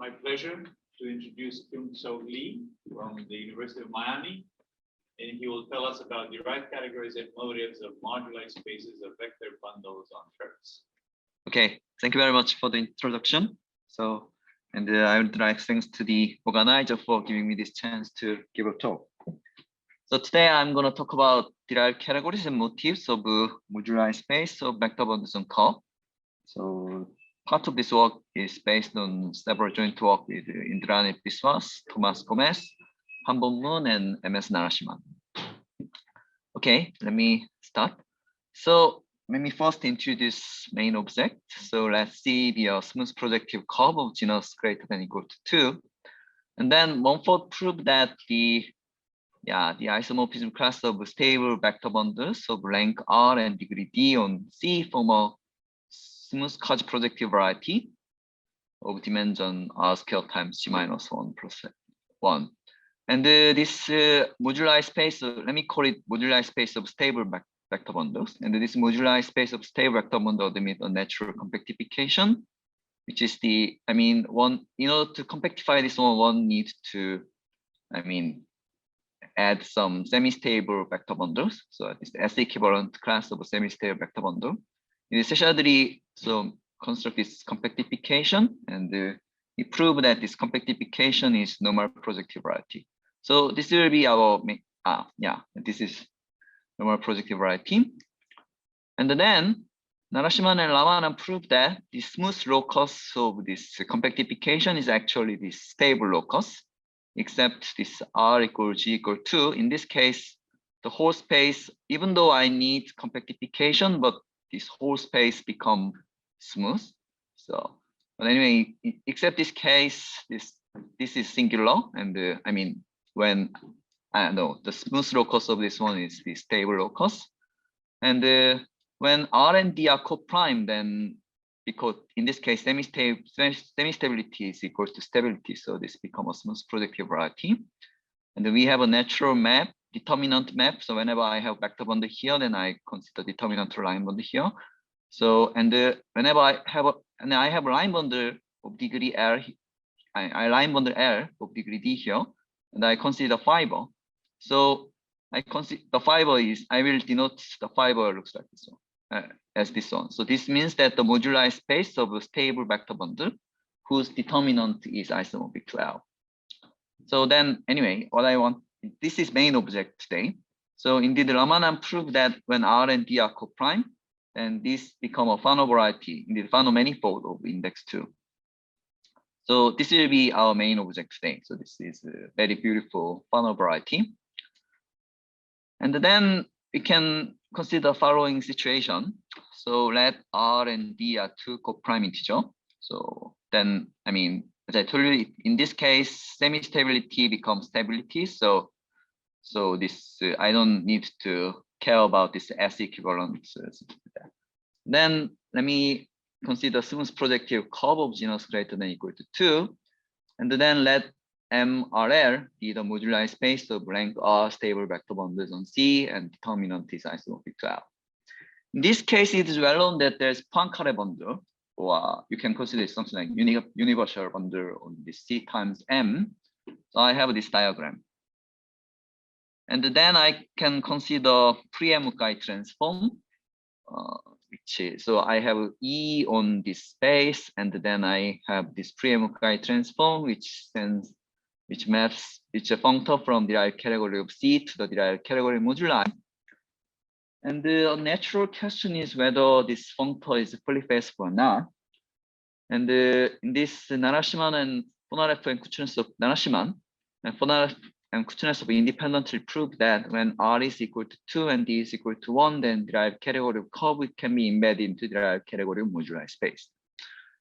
my pleasure to introduce Kyoung-Seog Lee from the University of Miami, and he will tell us about derived categories and motives of moduli spaces of vector bundles on curves. Okay, thank you very much for the introduction. So, and I would like thanks to the organizer for giving me this chance to give a talk. So today I'm going to talk about derived categories and motifs of moduli space of vector bundles on curve. So part of this work is based on several joint work with Indrani Biswas, Thomas Gomez, Han Bong-moon, and MS Narasimhan. Okay, let me start. So let me first introduce main object. So let's see the smooth projective curve of genus greater than or equal to 2. And then Mumford proved that the isomorphism class of stable vector bundles of rank R and degree D on C form a smooth quasi-projective variety of dimension R squared times G minus 1 plus 1. And this moduli space, let me call it moduli space of stable vector bundles. And this moduli space of stable vector bundle admit a natural compactification, which is the, in order to compactify this one needs to, add some semi-stable vector bundles. So it's the S-equivalent class of a semi-stable vector bundle. In essentially, so construct this compactification, and we prove that this compactification is normal projective variety. So this will be our this is normal projective variety. And then Narasimhan and Ramanan proved that the smooth locus of this compactification is actually this stable locus, except this R equals G equal 2. In this case, the whole space, even though I need compactification, but this whole space become smooth. So, but anyway, except this case, this is singular, and when the smooth locus of this one is the stable locus, and when R and D are co-prime, then because in this case semi-stability is equal to stability, so this becomes a smooth projective variety. And then we have a natural map, determinant map. So whenever I have vector bundle here, then I consider determinant line bundle here. So whenever I have a line bundle of degree L, I line bundle L of degree D here, and I consider fiber. So I consider the fiber is, I will denote the fiber looks like this one. As this one. So this means that the moduli space of a stable vector bundle whose determinant is isomorphic to L. So then anyway, what I want, this is main object today. So indeed Ramanan proved that when R and D are co-prime, then this become a Fano variety, indeed Fano manifold of index 2. So this will be our main object today. So this is a very beautiful Fano variety. And then we can consider the following situation. So let R and D are two co-prime integer. So then, as I told you, in this case, semi-stability becomes stability. So this, I don't need to care about this S equivalent. Then let me consider smooth projective curve of genus greater than or equal to 2. And then let MRL be the moduli space of rank R stable vector bundles on C and determinant is isomorphic to L. In this case, it is well known that there's Poincare bundle, or you can consider something like universal bundle on this C times M. So I have this diagram. And then I can consider pre-Mukai transform, which is, so I have E on this space, and then I have this pre-Mukai transform, which maps, it's a functor from derived category of C to the derived category moduli. And the natural question is whether this functor is fully feasible or not. And in this Narasimhan and Ponareff and Kuznetsov, Narasimhan and Ponareff and Kuznetsov independently proved that when R is equal to 2 and D is equal to 1, then derived category of curve can be embedded into derived category of moduli space.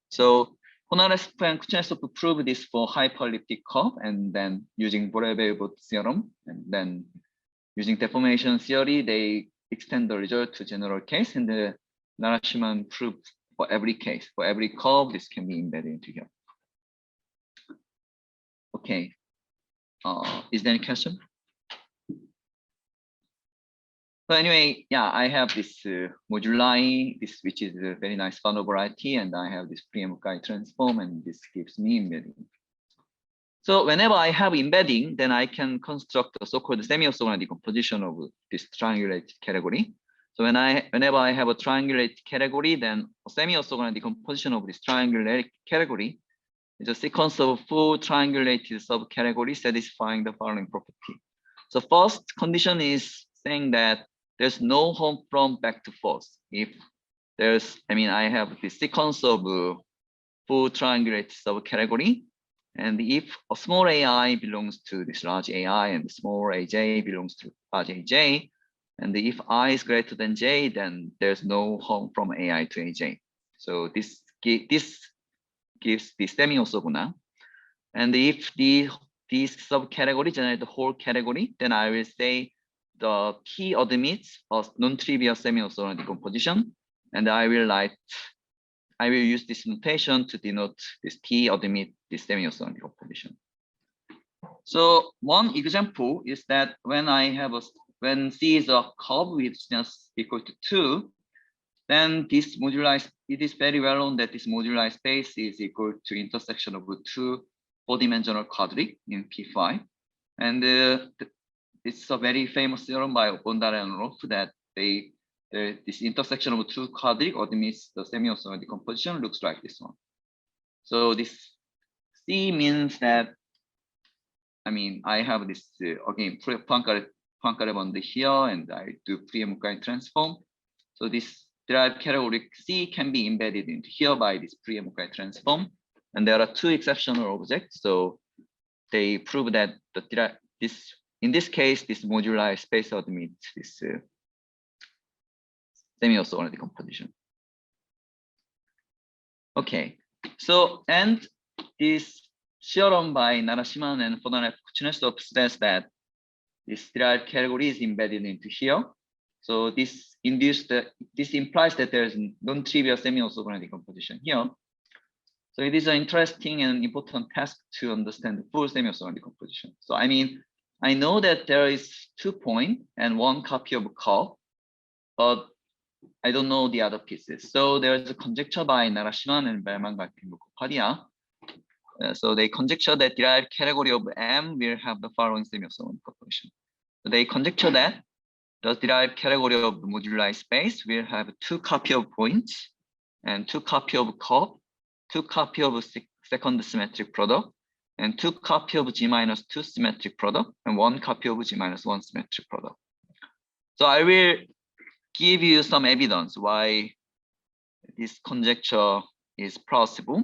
So Ponareff and Kuznetsov proved this for hyperelliptic curve, and then using Borel-Beyerwood theorem, and then using deformation theory, they extend the result to general case, and the Narasimhan proved for every case, for every curve, this can be embedded into here. Okay, is there any question? So anyway, yeah, I have this moduli, which is a very nice Fano variety, and I have this pre-Mukai transform, and this gives me embedding. So whenever I have embedding, then I can construct the so-called semi-orthogonal decomposition of this triangulated category. So whenever I have a triangulated category, then a semi-orthogonal decomposition of this triangulated category is a sequence of full triangulated subcategories satisfying the following property. So first condition is saying that there's no home from back to forth. If there's, I have this sequence of full triangulated subcategory, and if a small ai belongs to this large ai and small aj belongs to large aj, and if I is greater than j, then there's no home from ai to aj. So this gives the semi-orthogonal. And if these subcategory generate the whole category, then I will say the P admits a non-trivial semi-orthogonal decomposition, and I will use this notation to denote this P admit this semi-orthogonal decomposition. So one example is that when C is a curve with distance equal to 2, then this moduli, it is very well known that this moduli space is equal to intersection of two four-dimensional quadric in P5. And it's a very famous theorem by Bondara and Orlov that this intersection of two quadric admits the semi-orthogonal decomposition looks like this one. So this C means that, I have this, again, Poincare bond here, and I do Fourier-Mukai transform. So this derived category C can be embedded into here by this Fourier-Mukai transform. And there are two exceptional objects. So they prove that in this case, this moduli space admits this semi-orthogonal decomposition. Okay, so, and this theorem by Narasimhan and Kuznetsov says that this derived category is embedded into here. So this implies that there is non-trivial semi-orthogonal decomposition here. So it is an interesting and important task to understand the full semi-orthogonal decomposition. So I know that there is 2 points and one copy of a curve, but I don't know the other pieces. So there is a conjecture by Narasimhan and Berman-Garten-Kopadia. So they conjecture that derived category of M will have the following semi-orthogonal decomposition. So they conjecture that the derived category of the moduli space will have 2 copy of points and 2 copy of curve, 2 copy of second symmetric product, and 2 copy of G-2 symmetric product, and 1 copy of G-1 symmetric product. So I will give you some evidence why this conjecture is plausible.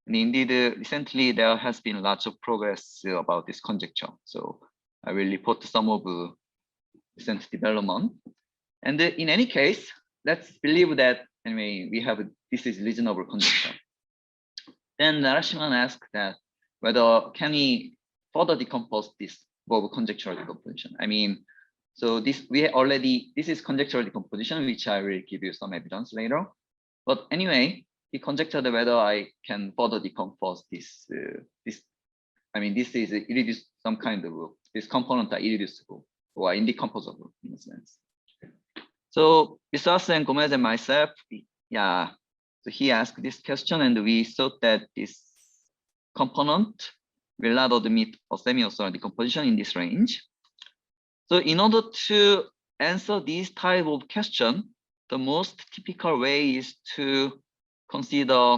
And indeed, recently there has been lots of progress about this conjecture. So I will report some of recent development. And in any case, let's believe that this is reasonable conjecture. Then Narasimhan asked that whether can we further decompose this above conjectural decomposition. So this is conjectural decomposition, which I will give you some evidence later. But anyway, he conjectured whether I can further decompose this. This is irreducible, some kind of this component are irreducible or indecomposable in a sense. So Biswas and Gomez and myself, so he asked this question, and we thought that this component will not admit a semi-orthogonal decomposition in this range. So in order to answer this type of question, the most typical way is to consider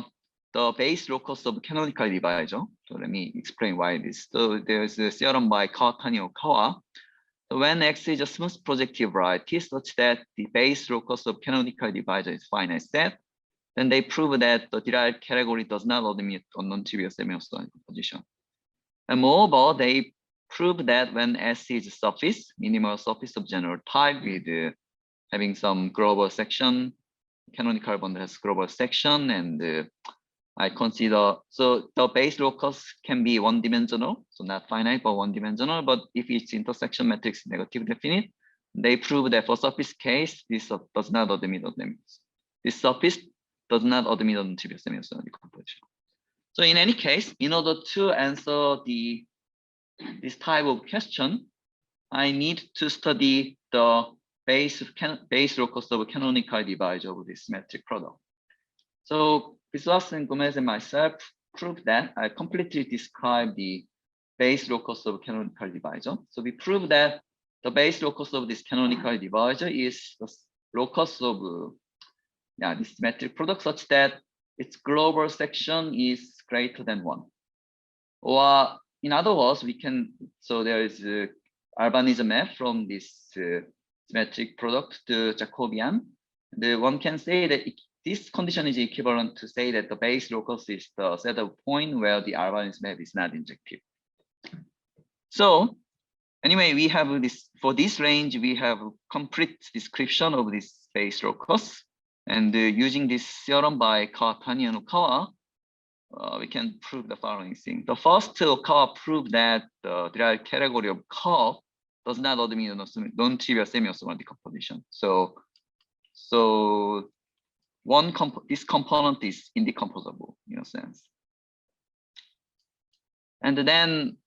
the base locus of canonical divisor. So let me explain why this. So there's a theorem by Kawatani-Okawa. So when X is a smooth projective variety such that the base locus of canonical divisor is finite set, then they prove that the derived category does not admit a non-trivial semi-orthogonal decomposition. And moreover, they prove that when S is a surface, minimal surface of general type with having some global section, canonical bond has global section, and I consider, so the base locus can be one-dimensional, so not finite, but one-dimensional, but if its intersection matrix is negative definite, they prove that for surface case, this does not admit this surface does not admit a non-trivial semi-orthogonal decomposition. So in any case, in order to answer this type of question, I need to study the base locus of canonical divisor of this symmetric product. So Biswas and Gomez and myself proved that I completely described the base locus of canonical divisor. So we prove that the base locus of this canonical divisor is the locus of this symmetric product such that its global section is greater than 1. Or in other words, we can, so there is a Albanese map from this symmetric product to Jacobian. One can say that this condition is equivalent to say that the base locus is the set of point where the Albanese map is not injective. So anyway, we have this, for this range, we have a complete description of this base locus. And using this theorem by Kawatani and Okawa, we can prove the following thing. The first, Okawa proved that the derived category of curve does not admit non-trivial semi-orthogonal decomposition. So this component is indecomposable in a sense. And then,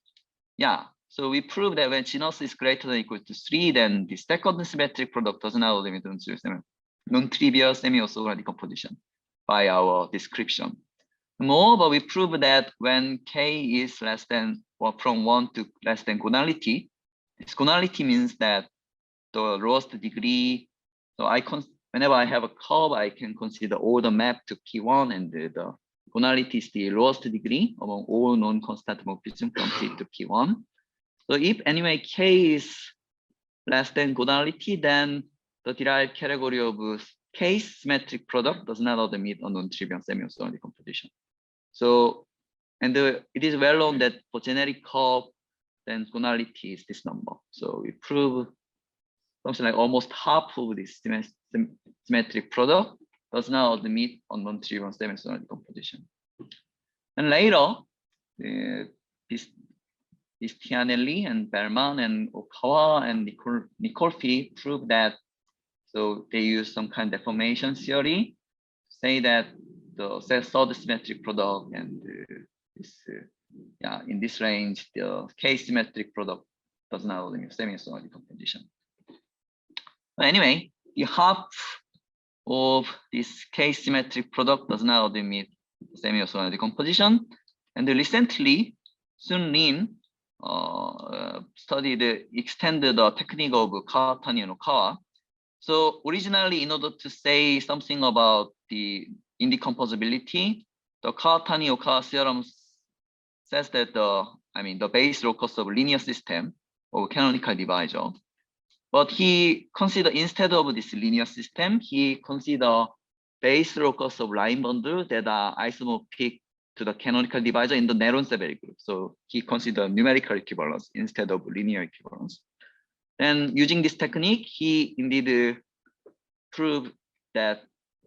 so we prove that when genus is greater than or equal to 3, then the second symmetric product does not admit non-trivial semi-orthogonal decomposition by our description. Moreover, we prove that when k is less than or from 1 to less than gonality, this gonality means that the lowest degree. So whenever I have a curve, I can consider all the map to P1, and the gonality is the lowest degree among all non-constant morphisms from P to P1. So if anyway k is less than gonality, then the derived category of k symmetric product does not admit a non-trivial semi-orthogonal decomposition. So, and it is well known that for generic curve, then gonality is this number. So we prove something like almost half of this symmetric product does not admit a non-trivial semi-orthogonal decomposition. And later, Tianelli and Bellman and Okawa and Nicolfi proved that. So they use some kind of deformation theory, say that the third symmetric product and in this range, the k symmetric product does not admit semi-orthogonal decomposition. But anyway, the half of this k symmetric product does not admit semi-orthogonal decomposition. And recently, Sun Lin extended the technique of Kawatani and Okawa. So originally, in order to say something about the indecomposability, the Kawatani-Okawa theorem says that the base locus of linear system of canonical divisor. But he considered, instead of this linear system, he considered base locus of line bundle that are isomorphic to the canonical divisor in the Néron-Severi group. So he considered numerical equivalence instead of linear equivalence. And using this technique, he indeed proved that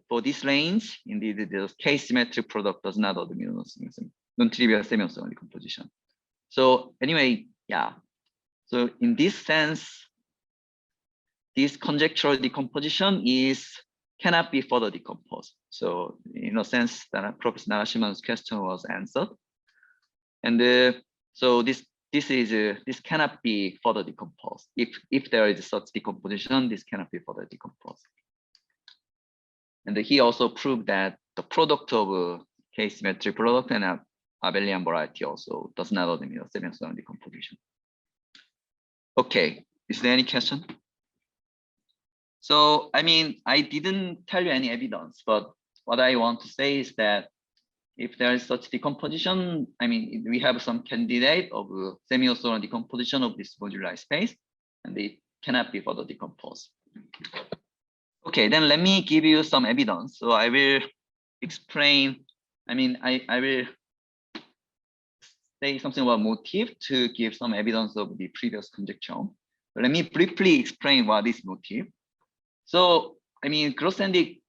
for this range, indeed the k symmetric product does not admit non-trivial semi-orthogonal decomposition. So anyway, so in this sense, this conjectural decomposition cannot be further decomposed. So in a sense, that Professor Narasimhan's question was answered. And so this cannot be further decomposed. If there is such decomposition, this cannot be further decomposed. And he also proved that the product of k symmetric product and abelian variety also does not admit semi-orthogonal decomposition. Okay, is there any question? So I didn't tell you any evidence, but what I want to say is that if there is such decomposition, we have some candidate of semi-orthogonal decomposition of this moduli space, and it cannot be further decomposed. Okay, then let me give you some evidence. So I will explain, I will say something about motif to give some evidence of the previous conjecture. But let me briefly explain what is motif. So, Grothendieck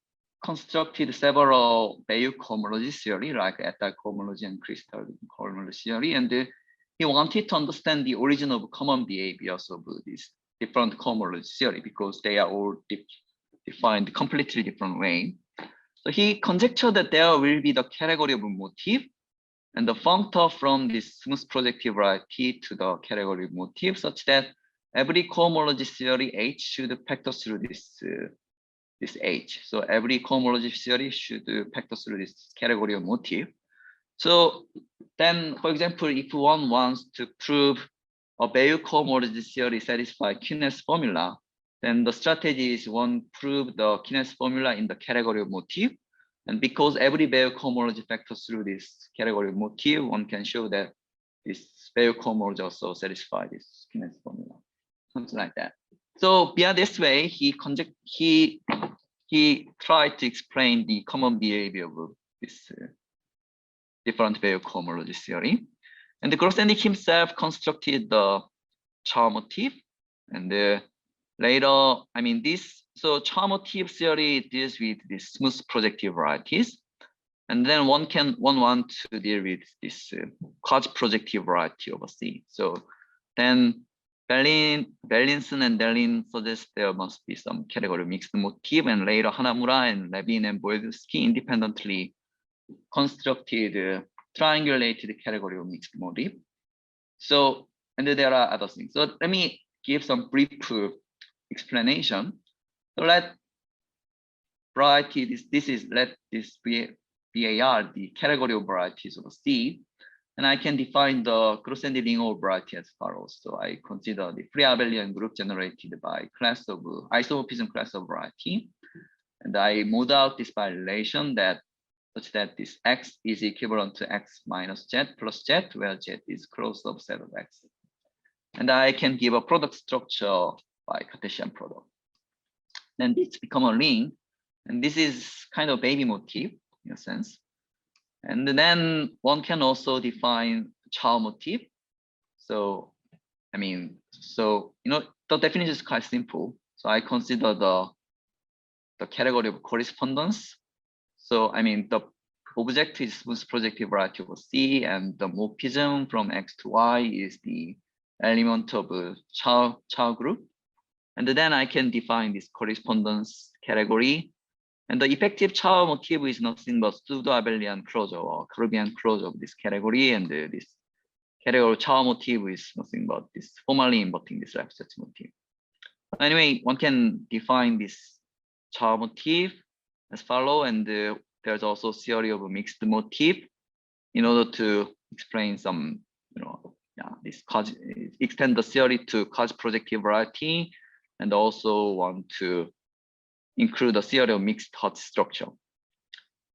constructed several Bayes cohomology theory, like ethyl cohomology and crystal cohomology theory, and he wanted to understand the origin of common behaviors of these different cohomology theory because they are all defined completely different way. So he conjectured that there will be the category of motif and the functor from this smooth projective variety to the category of motif, such that every cohomology theory H should factor through this H. So every cohomology theory should factor through this category of motif. So then, for example, if one wants to prove a Bayes cohomology theory satisfies Q-ness formula, then the strategy is one prove the Q-ness formula in the category of motif. And because every Bayes cohomology factors through this category of motif, one can show that this Bayes cohomology also satisfies this Q-ness formula, something like that. So via this way, he tried to explain the common behavior of this different Bayes cohomology theory. And the Grothendieck himself constructed the Chow motif. And later, I mean, so Chow motif theory deals with these smooth projective varieties. And then one want to deal with this quasi-projective variety over C. So then Berlinson and Delin suggest there must be some category of mixed motif, and later Hanamura and Levin and Boyevsky independently constructed triangulated category of mixed motif. So, and there are other things. So let me give some brief explanation. So let variety, let this VAR, the category of varieties of C, and I can define the Grothendieck ring of variety as follows. So I consider the free abelian group generated by class of isomorphism class of variety, and I model out this by relation that such that this X is equivalent to X minus Z plus Z, where Z is closed subset of X. And I can give a product structure by Cartesian product. Then this become a ring, and this is kind of baby motif in a sense. And then one can also define Chow motif. So, I mean, so, the definition is quite simple. So I consider the category of correspondence. So, I mean, the object is smooth projective variety of C, and the morphism from X to Y is the element of a Chow group. And then I can define this correspondence category. And the effective Chow motif is nothing but pseudo-abelian closure or Caribbean closure of this category. And this category Chow motif is nothing but this formally inverting this Lefschetz motif. Anyway, one can define this Chow motif as follow, and there's also theory of a mixed motif in order to explain some, extend the theory to quasi-projective variety, and also want to include a theory of mixed hot structure.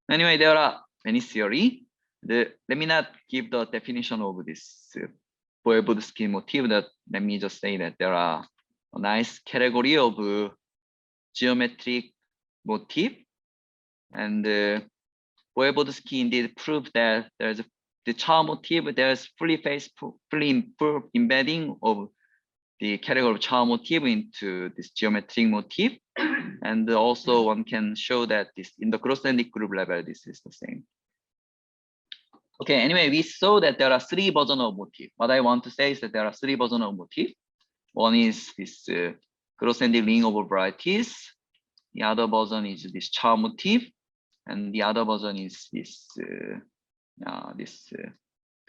Anyway, there are many theory. Let me not give the definition of this Voevodsky motif. Let me just say that there are a nice category of geometric motif, and Voevodsky indeed proved that there's the Chow motif. There's fully embedding of the category of Chow motif into this geometric motif. And also one can show that this in the Grothendieck group level, this is the same. Okay, anyway, we saw that there are three versions of motif. What I want to say is that there are three versions of motif. One is this Grothendieck ring over varieties. The other version is this Chow motif. And the other version is this,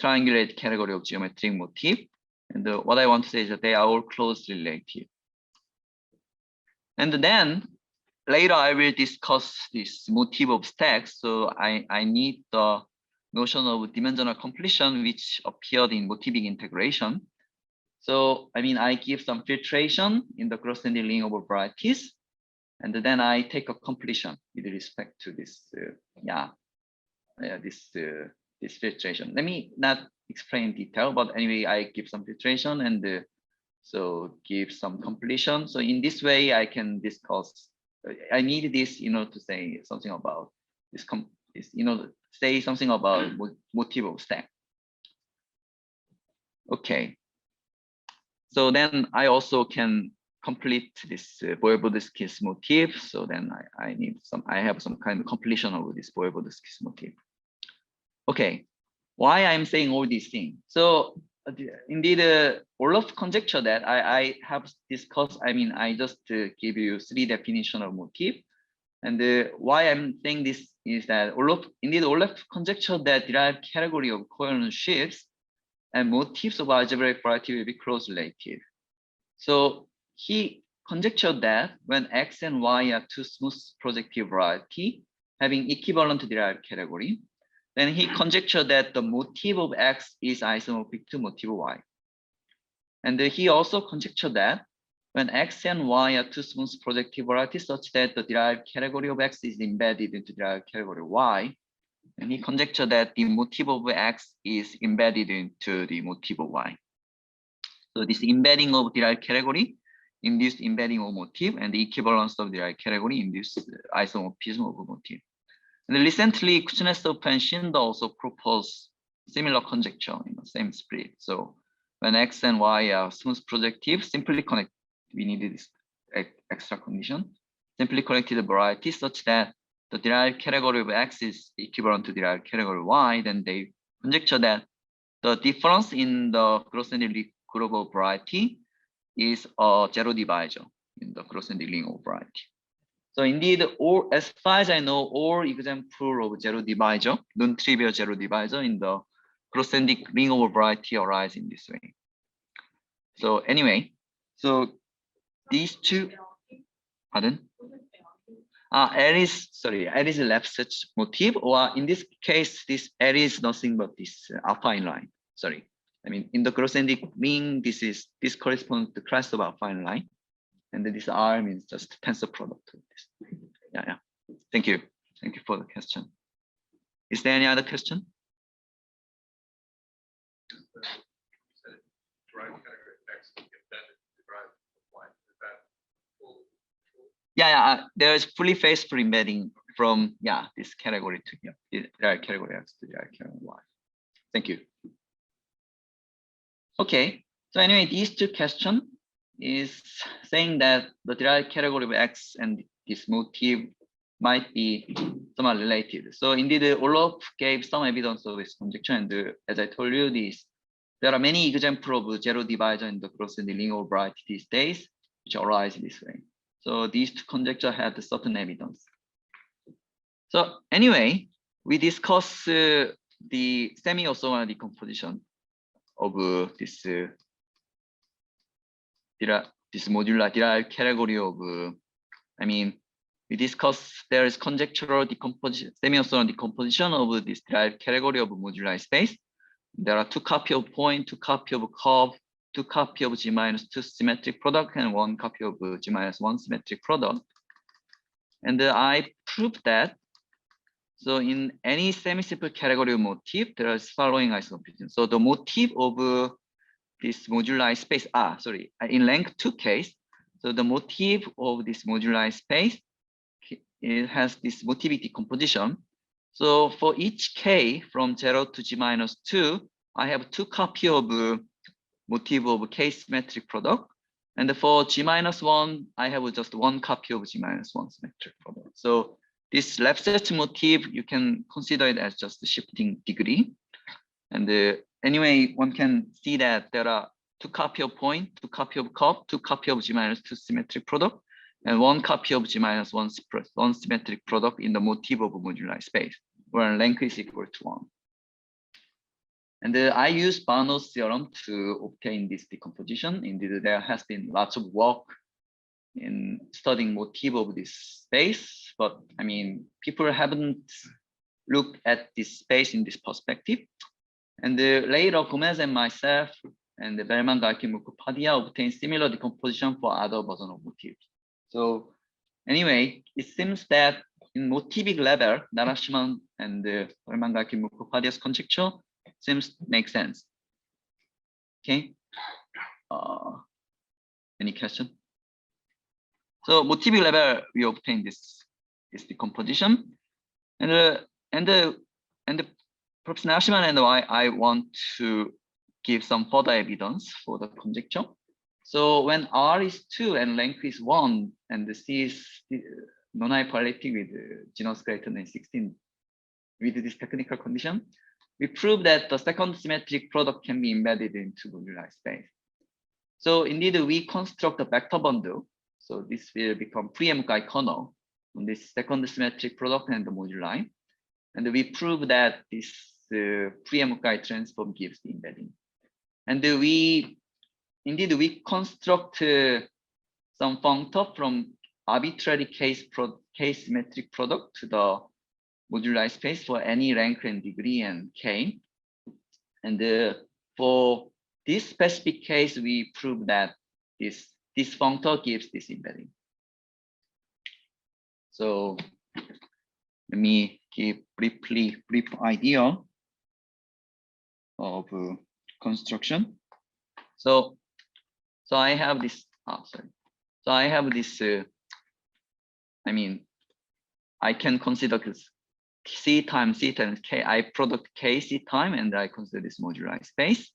triangulated category of geometric motif. And what I want to say is that they are all closely related. And then later I will discuss this motif of stacks. So I need the notion of dimensional completion, which appeared in motivic integration. So I mean, I give some filtration in the Grothendieck ring over varieties, and then I take a completion with respect to this, this filtration. Let me not explain detail, but anyway, I give some filtration and so give some completion. So in this way, I can discuss. I need this, to say something about this. Say something about motif of stack. Okay. So then I also can complete this Voevodsky's motif. So then I have some kind of completion of this Voevodsky's motif. Okay, why I'm saying all these things? So indeed, Orlov conjecture that I have discussed. I mean, I just give you three definitions of motif, and why I'm saying this is that Orlov conjecture that derived category of coherent shapes and motifs of algebraic variety will be closely related. So he conjectured that when X and Y are two smooth projective variety having equivalent derived category, then he conjectured that the motif of X is isomorphic to motif of Y. And he also conjectured that when X and Y are two smooth projective varieties such that the derived category of X is embedded into derived category of Y, and he conjectured that the motif of X is embedded into the motif of Y. So this embedding of derived category induced embedding of motif, and the equivalence of derived category induced isomorphism of motif. And recently, Kuznetsov and Shindo also proposed similar conjecture in the same spirit. So when X and Y are smooth projective, simply connect. We needed this extra condition. Simply connected the variety such that the derived category of X is equivalent to derived category Y. Then they conjecture that the difference in the Grothendieck group of variety is a zero divisor in the Grothendieck ring of variety. So indeed, all, as far as I know, all example of zero divisor, non-trivial zero divisor in the Grothendieck ring of variety arise in this way. So anyway, so these two, pardon? L is a left such motif, or in this case, this L is nothing but this affine line. Sorry, I mean in the Grothendieck ring, this corresponds to class of affine line, and then this R means just tensor product of this. Yeah. Thank you for the question. Is there any other question? Yeah, there is fully faithful embedding from this category to the derived category X to derived category Y. Thank you. Okay, so anyway, these two questions is saying that the derived category of X and this motif might be somewhat related. So indeed, Orlov gave some evidence of this conjecture, and as I told you, there are many examples of zero divisor in the Grothendieck ring of variety these days, which arise this way. So these two conjectures had certain evidence. So anyway, we discuss the semi-orthogonal decomposition of this modular derived category of. We discussed there is conjectural decomposition, semi-orthogonal decomposition of this derived category of moduli space. There are two copy of point, two copy of curve, two copy of G-2 symmetric product, and one copy of G-1 symmetric product. And I proved that. So in any semi-simple category of motif, there is following isomorphism. So the motif of this moduli space, in rank 2 case, so the motif of this moduli space, it has this motivity decomposition. So for each k from 0 to G-2, I have two copy of motif of k symmetric product. And for G-1, I have just one copy of G-1 symmetric product. So this left set motif, you can consider it as just the shifting degree. And anyway, one can see that there are two copy of point, two copy of curve, two copy of G-2 symmetric product, and one copy of G-1 symmetric product in the motif of a moduli space, where length is equal to 1. And I use Barnow's theorem to obtain this decomposition. Indeed, there has been lots of work in studying motif of this space, but I mean, people haven't looked at this space in this perspective. And later, Gomez and myself and the Bellman, Garkin, Mukhopadhyay obtained similar decomposition for other versions of motif. So anyway, it seems that in motivic level, Narasimhan and Bellman, Garkin, Mukhopadhyay's conjecture seems to make sense. Okay. Any question? So motivic level, we obtain this decomposition, and Professor Narasimhan and I want to give some further evidence for the conjecture. So when R is 2 and length is 1, and the C is non-hyperleptic with genus greater than 16, with this technical condition, we prove that the second symmetric product can be embedded into moduli space. So indeed, we construct a vector bundle. So this will become pre-MKI kernel on this second symmetric product and the moduli. And we prove that this pre-MKI transform gives the embedding. And we construct some functor from arbitrary case symmetric product to the moduli space for any rank and degree and k. And for this specific case, we prove that this functor gives this embedding. So let me give brief idea of construction. So I have this. So I have this. I mean, I can consider C times K. I product K C time, and I consider this moduli space.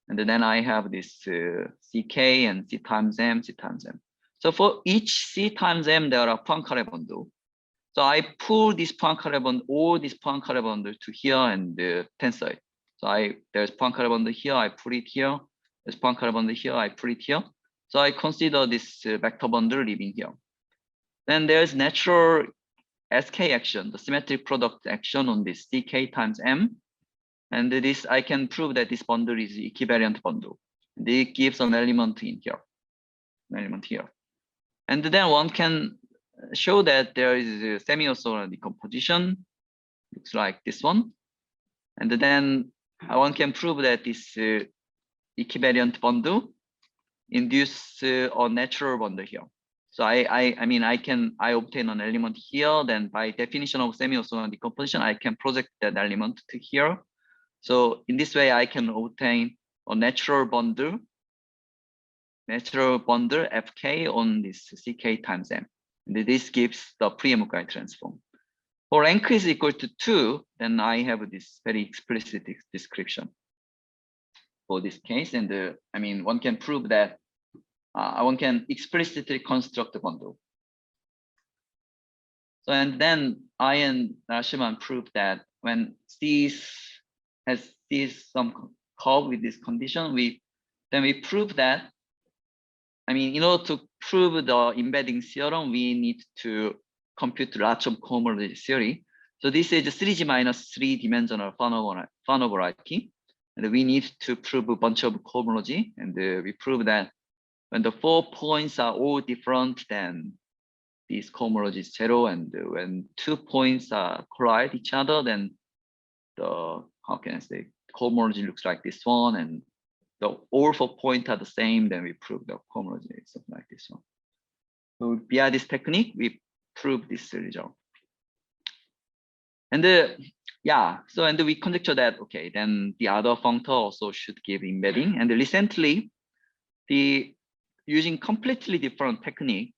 And then I have this CK and C times M, C times M. So for each C times M, there are Poincare bundle. So I pull this Poincare bundle, all this Poincare bundle to here and tensor it. So there's Poincare bundle here, I put it here. There's Poincare bundle here, I put it here. So I consider this vector bundle living here. Then there's natural SK action, the symmetric product action on this CK times M. And this, I can prove that this bundle is equivariant bundle. It gives an element in here, an element here. And then one can show that there is a semi-orthogonal decomposition, looks like this one. And then one can prove that this equivariant bundle induce a natural bundle here. So I obtain an element here, then by definition of semi-orthogonal decomposition, I can project that element to here. So in this way, I can obtain a natural bundle Fk on this Ck times M. And this gives the pre-Mukai transform. For rank is equal to 2, then I have this very explicit description for this case. And one can prove that one can explicitly construct the bundle. So, and then I and Narasimhan proved that when C has some curve with this condition, then we prove that, in order to prove the embedding theorem, we need to compute Rachel's cohomology theory. So this is a 3G minus 3-dimensional Fano variety. And we need to prove a bunch of cohomology. And we prove that when the 4 points are all different, then this cohomology is 0. And when 2 points collide each other, then the, cohomology looks like this one. And all 4 points are the same, then we prove the cohomology is something like this one. So via this technique, we prove this result. And and we conjecture that, okay, then the other functor also should give embedding. And recently, using completely different technique,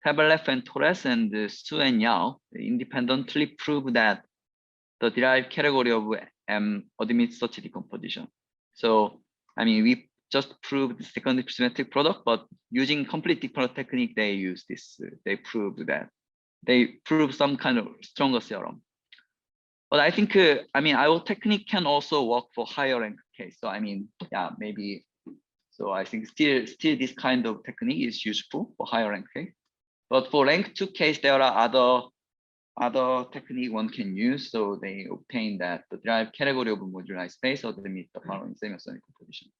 Tabelev and Torres and Su and Yao independently prove that the derived category of M admits such a decomposition. So, we just proved the second symmetric product, but using completely different technique, they use this. They proved that. They prove some kind of stronger theorem. But I think, our technique can also work for higher rank case. So, maybe. So I think still this kind of technique is useful for higher rank case. But for rank 2 case, there are other technique one can use. So they obtain that the derived category of moduli space or they meet the following semi-orthogonal decomposition.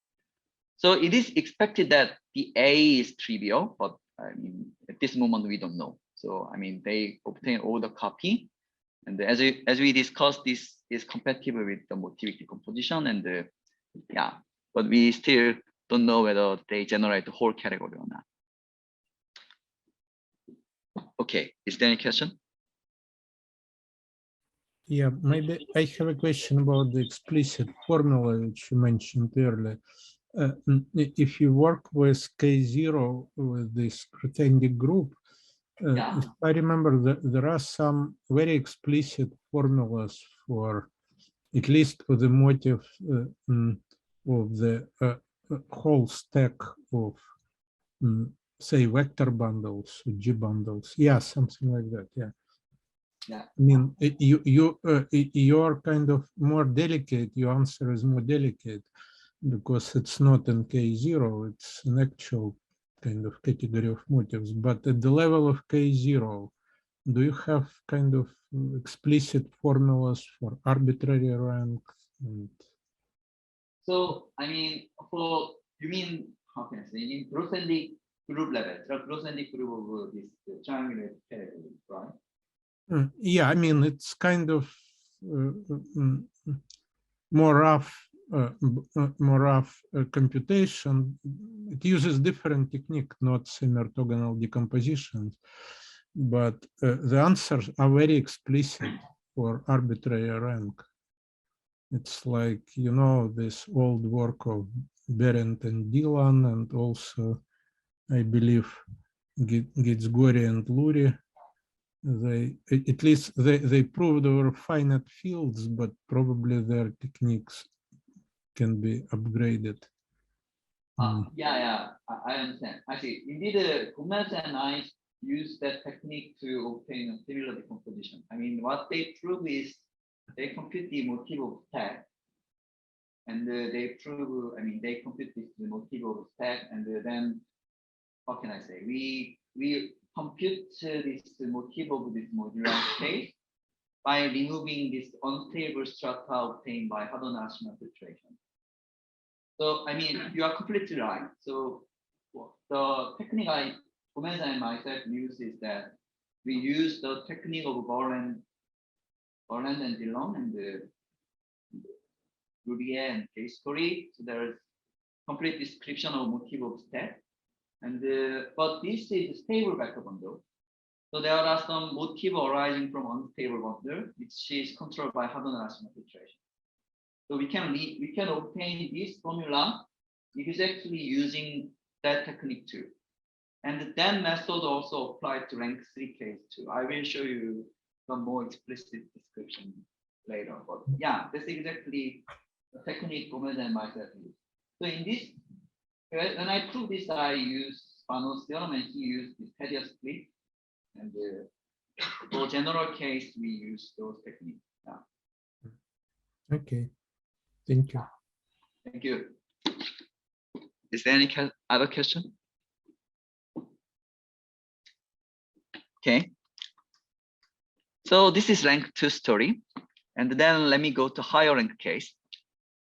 So it is expected that the A is trivial, but at this moment we don't know. So they obtain all the copy, and as we discussed, this is compatible with the motivic decomposition, and but we still don't know whether they generate the whole category or not. Okay, is there any question? Yeah, maybe I have a question about the explicit formula which you mentioned earlier. If you work with K0 with this Grothendieck group, if I remember, there are some very explicit formulas for, at least for the motive of the whole stack of, say, vector bundles, G bundles. Yeah, something like that. Yeah. Yeah. You are kind of more delicate. Your answer is more delicate because it's not in K0. It's an actual kind of category of motives. But at the level of K0, do you have kind of explicit formulas for arbitrary rank? So you mean, how can I say, in Grothendieck group level, Grothendieck group of this triangular category, right? Yeah, I mean, it's kind of more rough computation. It uses different technique, not semi-orthogonal decompositions, but the answers are very explicit for arbitrary rank. It's like, you know, this old work of Berendt and Dillon, and also, I believe, Gitsgori and Lurie. They, at least they proved over finite fields, but probably their techniques can be upgraded. Yeah, I understand. I see. Indeed, Gomez and I use that technique to obtain a similar decomposition. I mean, what they prove is they compute the motive of stack, and they prove, I mean, they compute this the motive of stack, and then, what can I say? We compute this motive of this modular space by removing this unstable strata obtained by Hadon-Narasimhan filtration. So, I mean, you are completely right. So, the technique Gomez and myself use is that we use the technique of Borland and Dillon and Lurie and Gitsgori. So there's complete description of motive of stack. And but this is a stable vector bundle. So there are some motive arising from unstable bundle, which is controlled by Hadon-Narasimhan filtration. So we can obtain this formula exactly using that technique too. And that method also applied to rank 3 case too. I will show you some more explicit description later. But yeah, that's exactly the technique Gomez and myself use. So in this, when I prove this, I use Spanos theorem and he used this Pedia split. And for general case, we use those techniques. Yeah. Okay, thank you. Thank you. Is there any other question? Okay. So this is rank 2 story. And then let me go to higher rank case.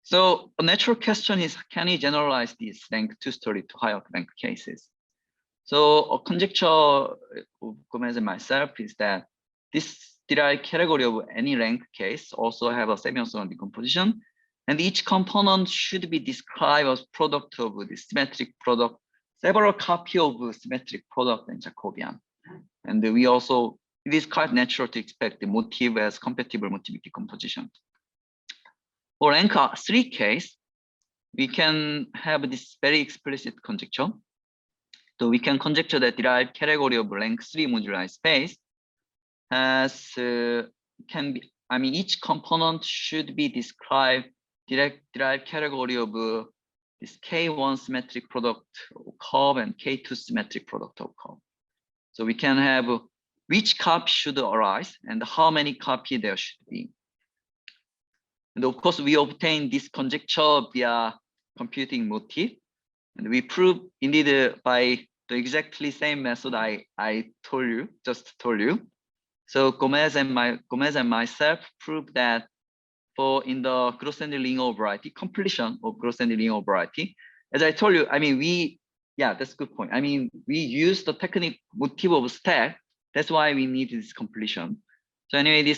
So a natural question is, can you generalize this rank 2 story to higher rank cases? So a conjecture of Gomez and myself is that this derived category of any rank case also have a semi-orthogonal decomposition, and each component should be described as product of the symmetric product, several copy of symmetric product and Jacobian. And we also, it is quite natural to expect the motive as compatible motive decomposition. For rank 3 case, we can have this very explicit conjecture. So we can conjecture that derived category of rank 3 moduli space has can be, I mean, each component should be described derived category of this K1 symmetric product of curve and K2 symmetric product of curve. So we can have which copy should arise and how many copy there should be. And of course, we obtain this conjecture via computing motive. And we prove indeed by the exactly same method I just told you. So Gomez and myself proved that for in the Grothendieck linear variety, completion of Grothendieck linear variety, as I told you, I mean, that's a good point. I mean, we use the technique motive of stack. That's why we need this completion. So anyway,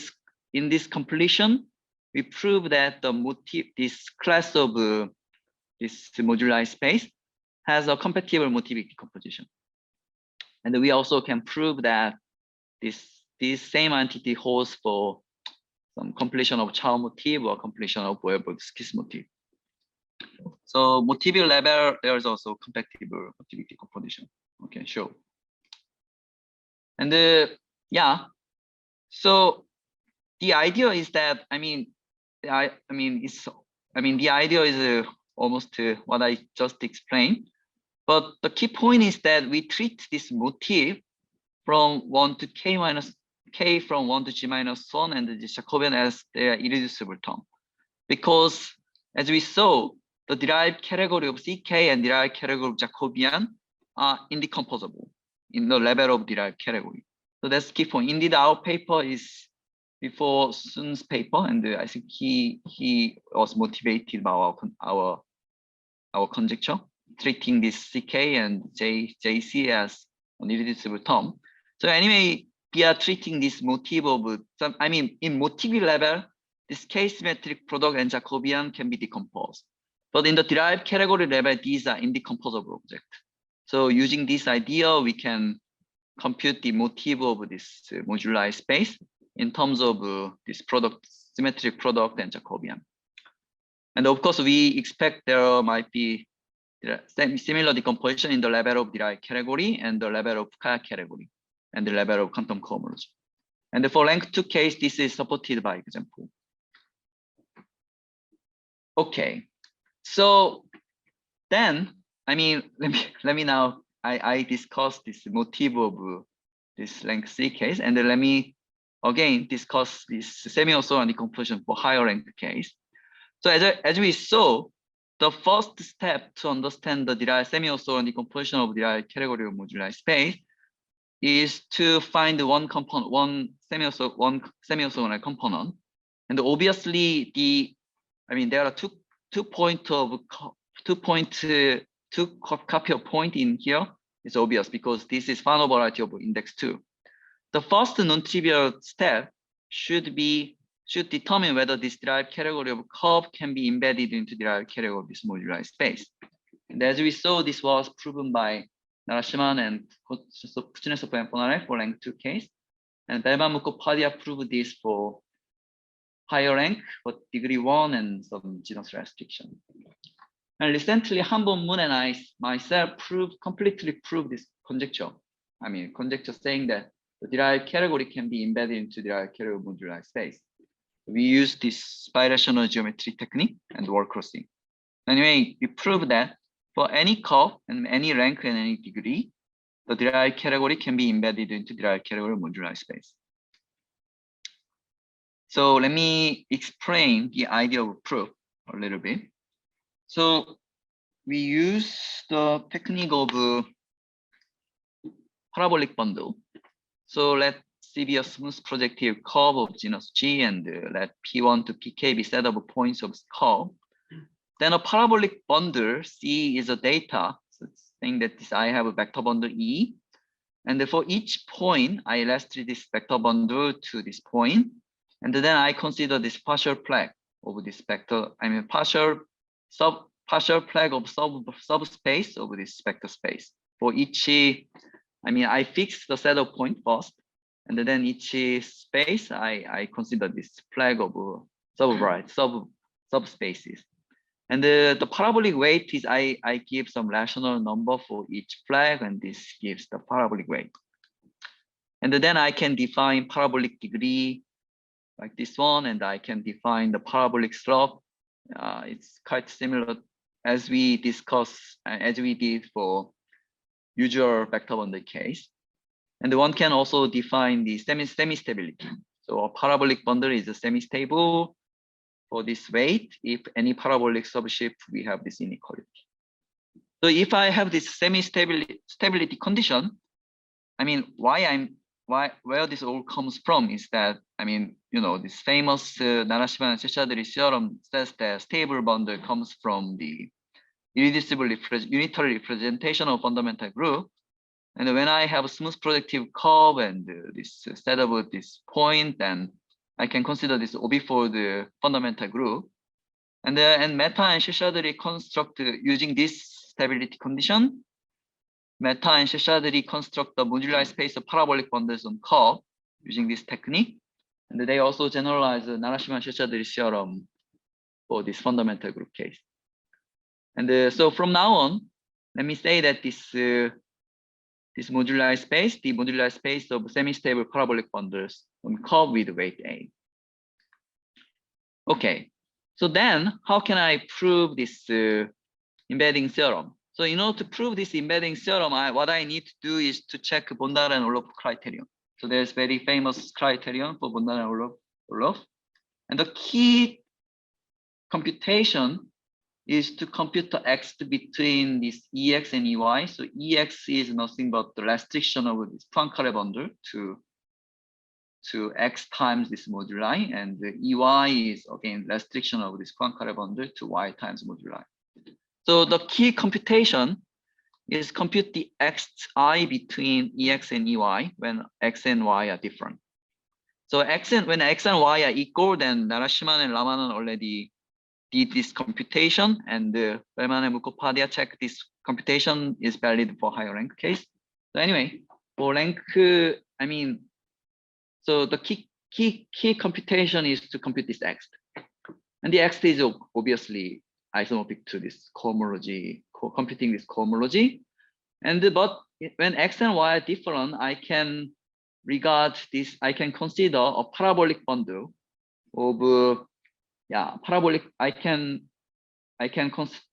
in this completion, we prove that the motive, this class of this moduli space has a compatible motivic decomposition. And we also can prove that this same entity holds for some completion of Chow motive or completion of Weber-Skis motive. So motive level, there is also compatible motivic decomposition. Okay, sure. And so the idea is that, the idea is almost what I just explained. But the key point is that we treat this motive from 1 to K minus K from 1 to G minus 1 and the Jacobian as their irreducible term. Because as we saw, the derived category of CK and derived category of Jacobian are indecomposable in the level of derived category. So that's key point. Indeed, our paper is before Sun's paper, and I think he was motivated by our conjecture, treating this CK and JC as an irreducible term. So anyway, we are treating this motif of some, I mean, in motif level, this K-symmetric product and Jacobian can be decomposed. But in the derived category level, these are indecomposable objects. So using this idea, we can compute the motif of this moduli space in terms of this product, symmetric product and Jacobian. And of course, we expect there might be similar decomposition in the level of derived category and the level of Kaya category and the level of quantum cohomology. And for rank 2 case, this is supported by example. Okay, so then, I mean, let me now, I discuss this motif of this rank 3 case, and then let me again discuss this semi-orthogonal decomposition for higher rank case. So as we saw, the first step to understand the derived semi-orthogonal decomposition of derived category of moduli space is to find one component, one semi-orthogonal component, and obviously there are two copy of point in here. It's obvious because this is final variety of index 2. The first non-trivial step should determine whether this derived category of curve can be embedded into derived category of this moduli space. And as we saw, this was proven by Narasimhan and Kuznetsov and Ponarev for rank 2 case. And Belman Mukhopadhyay proved this for higher rank, but degree 1 and some genus restriction. And recently, Hanbon Moon and I myself completely proved this conjecture. I mean, conjecture saying that the derived category can be embedded into derived category moduli space. We use this birational geometry technique and word crossing. Anyway, we proved that for any curve and any rank and any degree, the derived category can be embedded into derived category moduli space. So let me explain the idea of proof a little bit. So we use the technique of parabolic bundle. So let C be a smooth projective curve of genus G, and let P1 to Pk be set of points of this curve. Then a parabolic bundle C is a data, so it's saying that I have a vector bundle E, and for each point I illustrate this vector bundle to this point, and then I consider this partial flag of this vector. I mean partial flag of subspace of this vector space. For each, I fix the set of point first, and then each space I consider this flag of subspaces. And the parabolic weight is I give some rational number for each flag, and this gives the parabolic weight. And then I can define parabolic degree like this one, and I can define the parabolic slope. It's quite similar as we discussed, as we did for usual vector bundle case. And one can also define the semi-stability. So a parabolic bundle is a semi-stable for this weight. If any parabolic subshift, we have this inequality. So if I have this semi-stability condition, where this all comes from is that, this famous Narasimhan and Seshadri theorem says that stable bundle comes from the irreducible unitary representation of fundamental group. And when I have a smooth projective curve and this set of this point, then I can consider this OB for the fundamental group. And Mehta and Seshadri construct using this stability condition. Mehta and Seshadri construct the moduli space of parabolic bundles on curve using this technique. And they also generalize the Narasimhan Seshadri theorem for this fundamental group case. And so from now on, let me say that this moduli space, the moduli space of semi-stable parabolic bundles on curve with weight A. Okay, so then how can I prove this embedding theorem? So in order to prove this embedding theorem, what I need to do is to check Bondar and Orlov criterion. So there's very famous criterion for Bondar and Orlov. And the key computation is to compute the x between this EX and EY. So EX is nothing but the restriction of this Poincare bundle to X times this moduli, and the EY is again restriction of this Poincare bundle to Y times moduli. So the key computation is compute the xi between ex and ey when x and y are different. So when x and y are equal, then Narasimhan and Ramanan already did this computation, and Bellman and Mukhopadhyay check this computation is valid for higher rank case. So anyway, for rank, I mean, so the key computation is to compute this x, and the x is obviously isomorphic to this cohomology, computing this cohomology. And but when x and y are different, I can regard this. I can consider a parabolic bundle of parabolic. I can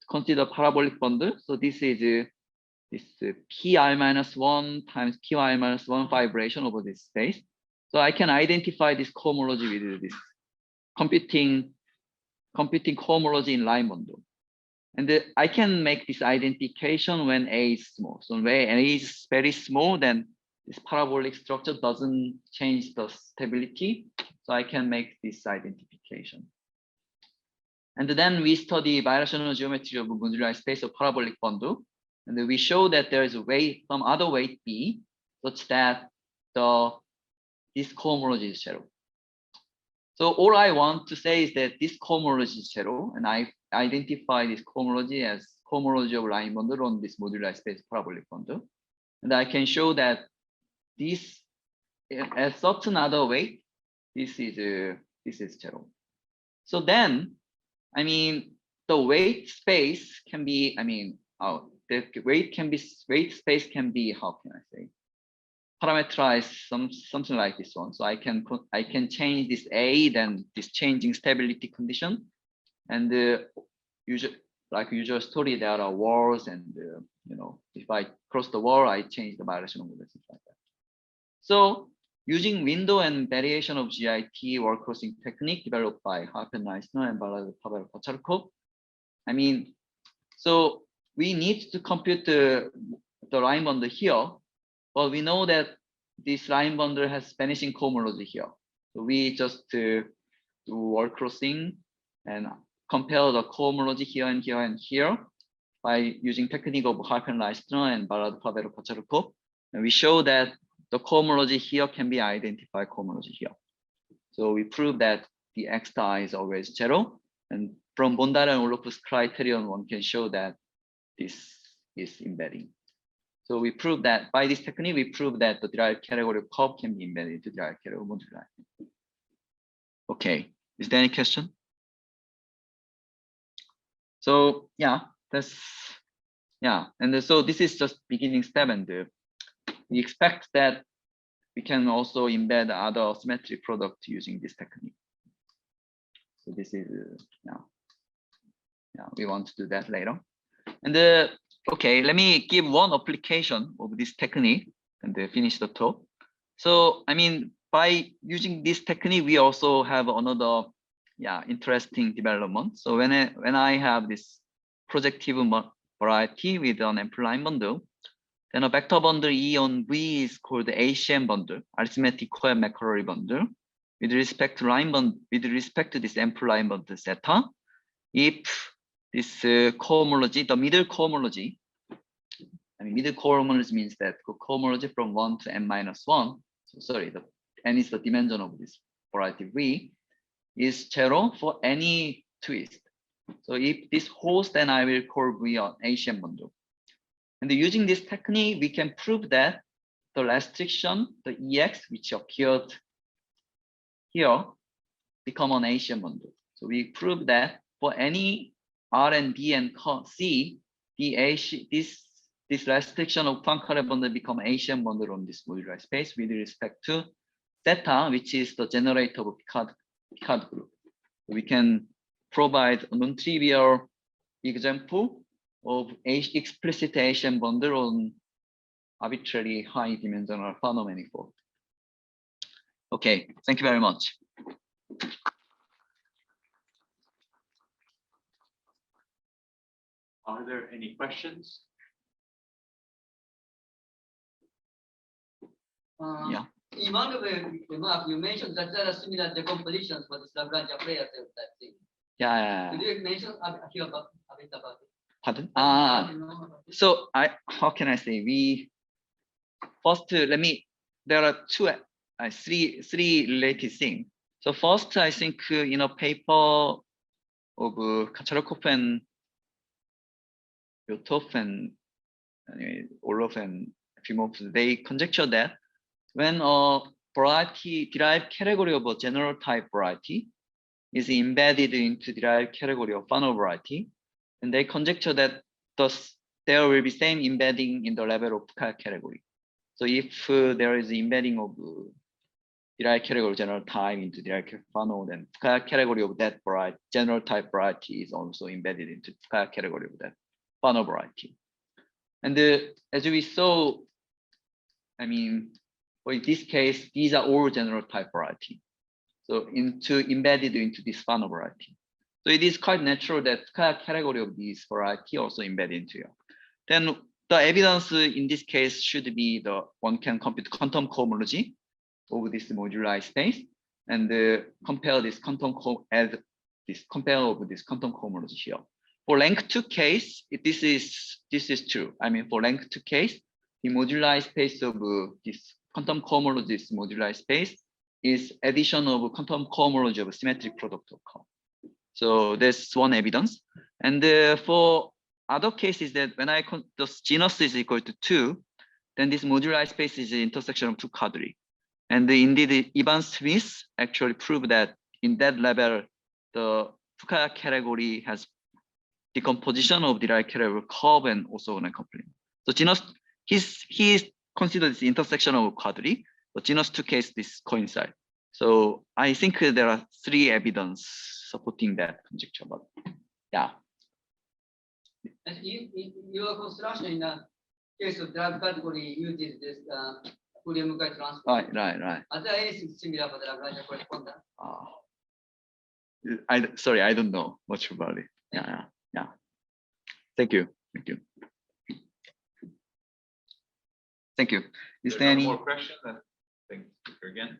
consider parabolic bundle. So this is this pi-1 times qi-1 vibration over this space. So I can identify this cohomology with this computing cohomology in line bundle. And I can make this identification when A is small. So when A is very small, then this parabolic structure doesn't change the stability. So I can make this identification. And then we study birational geometry of a moduli space of parabolic bundle. And we show that there is a weight, some other weight B, such that this cohomology is zero. So all I want to say is that this cohomology is zero, and I identify this cohomology as cohomology of line bundle on this moduli space parabolic bundle. And I can show that this as certain other weight, this is zero. So then, I mean, the weight space can be, the weight space can be, how can I say, parameterize something like this one. So I can change this A, then this changing stability condition, and usual story, there are walls, and if I cross the wall, I change the birational model, things like that. So using window and variation of GIT wall crossing technique developed by Harper-Neisner and Pavel-Kocharkov, so we need to compute the line bundle here, but we know that this line bundle has vanishing cohomology here. So we just do wall crossing and compare the cohomology here and here and here by using technique of Harper-Neisner and Pavel-Kocharkov, and we show that the cohomology here can be identified cohomology here. So we prove that the x star is always zero, and from Bondar and Orlov's criterion, one can show that this is embedding. So we prove that by this technique, we prove that the derived category of curve can be embedded into derived category of moduli. Okay, is there any question? So and so this is just beginning step, and we expect that we can also embed other symmetric product using this technique. So this is we want to do that later. And okay, let me give one application of this technique and finish the talk. So by using this technique, we also have another interesting development. So when I have this projective variety with an ample line bundle, then a vector bundle E on V is called the ACM bundle, arithmetic co-Macquarie bundle, with respect to line bundle, with respect to this ample line bundle zeta. If this cohomology, the middle cohomology, middle cohomology means that cohomology from 1 to n-1. So sorry, the n is the dimension of this variety V, is zero for any twist. So if this holds, then I will call V an ACM bundle. And using this technique, we can prove that the restriction, the EX, which appeared here, become an ACM bundle. So we prove that for any R and B and C, this restriction of Poincare bundle become ACM bundle on this moduli space with respect to theta, which is the generator of Picard group. We can provide a non-trivial example of explicit ACM bundle on arbitrary high dimensional Fano manifold. Okay, thank you very much. Are there any questions? In one of the remarks, you mentioned that there are similar decompositions for the Lagrange players type thing. Yeah. Could you mention a bit about it? Pardon? So how can I say, there are three related things. So first, I think in a paper of Kacharokov and Yotov and Orlov and Fimov, they conjecture that when a variety derived category of a general type variety is embedded into derived category of final variety, and they conjecture that thus there will be same embedding in the level of Fukaya category. So if there is embedding of derived category of general type into derived final, then Fukaya category of that variety, general type variety is also embedded into Fukaya category of that final variety. And as we saw, I mean, for in this case, these are all general type variety. So embedded into this final variety. So it is quite natural that Fukaya category of this variety also embedded into here. Then the evidence in this case should be one can compute quantum cohomology of this moduli space and compare this quantum cohomology here. For rank 2 case, this is true. I mean, for rank 2 case, the moduli space of this quantum cohomology moduli space is addition of quantum cohomology of symmetric product of curve. So that's one evidence. And for other cases that when the genus is equal to 2, then this moduli space is the intersection of two quadri. And indeed, Ivan Smith actually proved that in that level, the Fukaya category has decomposition of derived category curve and orthogonal coupling. So genus, he considers the intersection of quadri, but genus 2 case this coincide. So I think there are 3 evidence supporting that conjecture, but yeah. And your construction in the case of derived category uses this Fourier-Mukai transform. Right. Are there anything similar for the Lagrange correspondence? Sorry, I don't know much about it. Yeah. Thank you. Is there no any more questions? Thank you again.